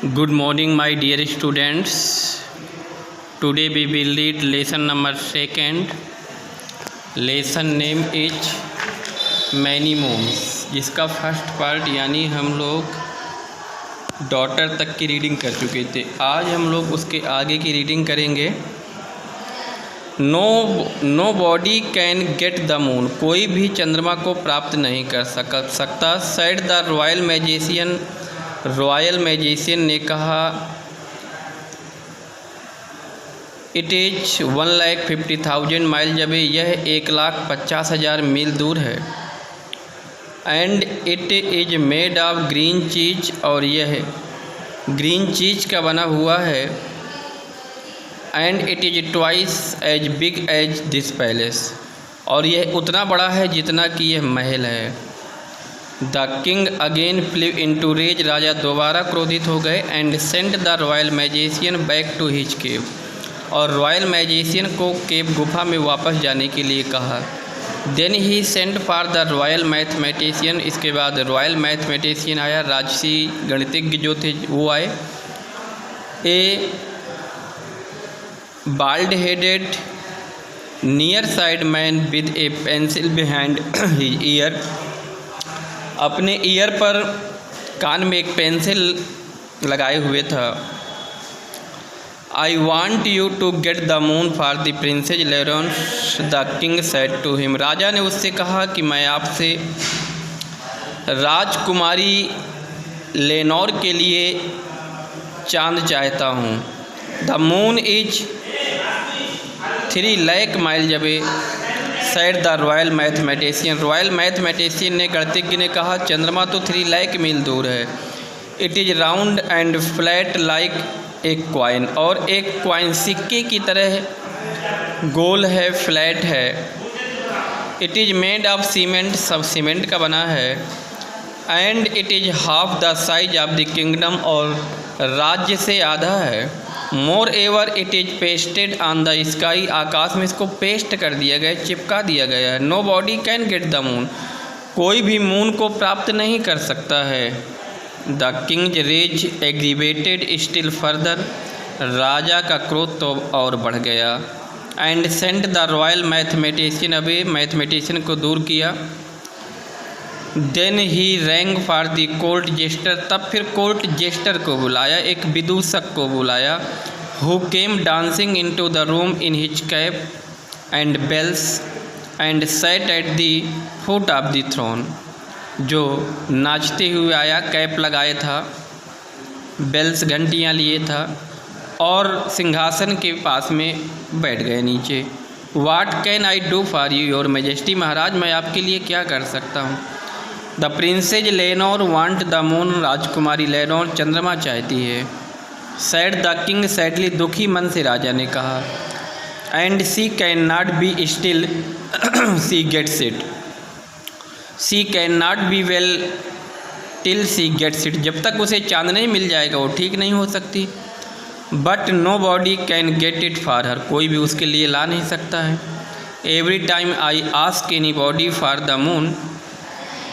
Good morning, my dear students. Today we will read lesson number 2. Lesson name is Many Moons, जिसका first part यानी हम लोग daughter तक की reading कर चुके थे। आज हम लोग उसके आगे की रीडिंग करेंगे। Nobody can get the moon, कोई भी चंद्रमा को प्राप्त नहीं कर सकता। सेड द रॉयल मैजिशियन ने कहा। इट इज 1,50,000 माइल अवे, यह 1,50,000 मील दूर है। And it is made of green cheese, और यह ग्रीन चीज का बना हुआ है। And it is twice as big as this palace, और यह उतना बड़ा है जितना कि यह महल है। The king again flew into rage, राजा दोबारा क्रोधित हो गए। And sent the royal magician back to his cave, और रॉयल मैजिशियन को केव गुफा में वापस जाने के लिए कहा। Then he sent for the royal mathematician, इसके बाद रॉयल मैथमेटिशियन आया, राजसी गणितज्ञ जो थे वो आए। A bald headed nearsighted man with a pencil behind his ear, अपने ईयर पर कान में एक पेंसिल लगाए हुए था। I want you to get the moon for the princess Lenore, the king said to him, राजा ने उससे कहा कि मैं आपसे राजकुमारी लेनोर के लिए चांद चाहता हूँ। The moon is 3 lakh mile away, said the royal mathematician, royal mathematician ने गणितज्ञ ने कहा, चंद्रमा तो 3 लाख मील दूर है। It is round and flat like एक क्वाइन, और एक क्वाइन सिक्के की तरह गोल है, फ्लैट है। It is made of cement, सब सीमेंट का बना है। And it is half the size of the kingdom, और राज्य से आधा है। Moreover it is pasted on the sky, आकाश में इसको पेस्ट कर दिया गया, चिपका दिया गया है। Nobody can get the moon, कोई भी मून को प्राप्त नहीं कर सकता है। The king's rage aggravated still further, राजा का क्रोध तो और बढ़ गया। And sent the royal mathematician away, mathematician को दूर किया। Then he rang for the court jester, तब फिर कोर्ट जेस्टर को बुलाया, एक विदूषक को बुलाया। Who came dancing into the room in his cap and bells and sat at the foot of the throne, जो नाचते हुए आया, कैप लगाए था, बेल्स घंटियाँ लिए था, और सिंहासन के पास में बैठ गए नीचे। What can I do for you your majesty, महाराज मैं आपके लिए क्या कर सकता हूँ। The princess Lenore want the moon, राजकुमारी लेनोर चंद्रमा चाहती है। सैड द किंग सैडली, दुखी मन से राजा ने कहा। And she cannot be still she gets it, she cannot be well till she gets it, जब तक उसे चांद नहीं मिल जाएगा वो ठीक नहीं हो सकती। But nobody can get it for her, कोई भी उसके लिए ला नहीं सकता है। Every time I ask anybody for the moon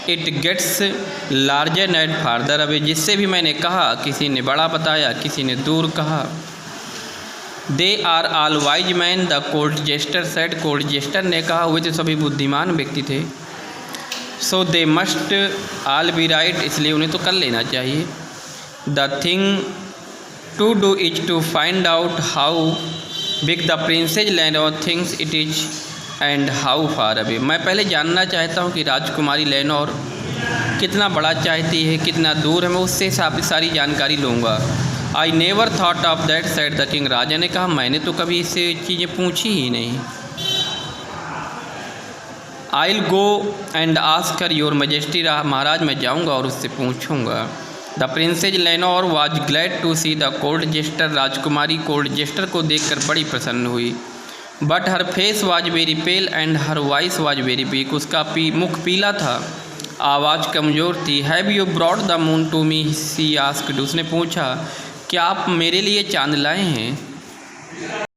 it gets larger and farther away, जिससे भी मैंने कहा किसी ने बड़ा बताया, किसी ने दूर कहा। They are all wise man, the court jester said, court jester ने कहा वे तो सभी बुद्धिमान व्यक्ति थे। So they must all be right, इसलिए उन्हें तो कर लेना चाहिए। The thing to do is to find out how big the princess Lenore thinks it is and how far away, मैं पहले जानना चाहता हूँ कि राजकुमारी लेनोर कितना बड़ा चाहती है, कितना दूर है, मैं उससे सारी जानकारी लूँगा। I never thought of that said the king, राजा ने कहा मैंने तो कभी इससे चीज़ें पूछी ही नहीं। I will go and ask her your majesty, महाराज मैं जाऊँगा और उससे पूछूँगा। The princess Lenore was glad to see the court jester, राजकुमारी कोर्ट जेस्टर को देखकर बड़ी प्रसन्न हुई। But her face was very pale and her voice was very weak, उसका मुख पीला था, आवाज़ कमज़ोर थी। Have you brought the moon to me, she asked, उसने पूछा क्या आप मेरे लिए चांद लाए हैं।